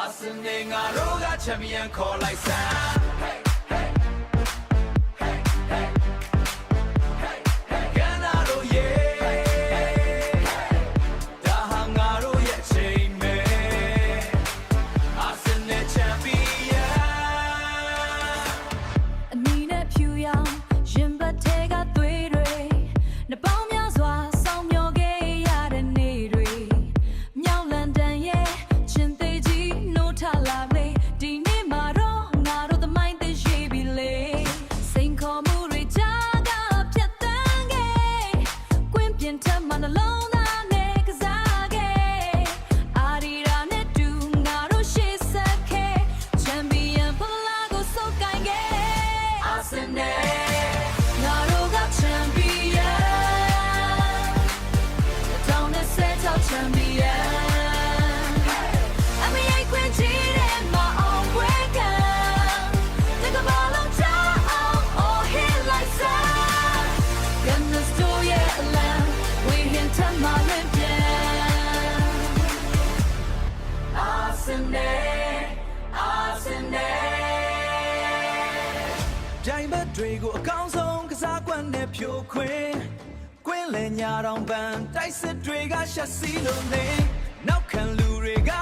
Arsenal ငါတို့က champion ခေါ်လိုက်စမ်း Hey hey hey hey hey hey ကန္နာတို့ရဲ့ဒါဟာငါတို့ရဲ့အချိန်ပဲ Arsenal champion အမီနဲ့ဖြူရောင်ရင်ပတ်ထဲကသွေးတွေနှပေါင်းများစွာစောင့်မျှော်ခဲ့ရတဲ့နေ့တွေမြောက်လန်ဒန်ရဲ့ချင်းသေးကြီးနိုးထလာလေဒီနေ့မှာတော့ငါတို့သမိုင်းသိရှိပြီလေစိန်ခေါ်မှုတွေကြားကဖြတ်သန်းခဲ့ကွင်းပြင်ထက်မှနှလုံးသားနဲ့ကစားခဲ့အာဒီရာနဲ့တူငါတို့ရှေ့ဆက်ခဲ့ချန်ပီယံဖလားကိုစုပ်ကိုင်ခဲ့ Arsenal ငါတို့ကချန်ပီယံတောင်းနဲ့ဆဲချောက်ချန်ပီယံအမေခွင့်ချီတဲ့မအောင်ပွဲခံတကဘာလုံးချအောင် all hit like sun Gunners do yeah land we hit to my limpian Arsenal Arsenal ပြိုင်ဘက်တွေကိုအကောင်းဆုံးကစားကွက်နဲ့ဖြိုခွင်းကွင်းလဲညာတောင်ပန်တိုက်စစ်တွေကရှက်စီလို့နေနောက်ခံလူတွေက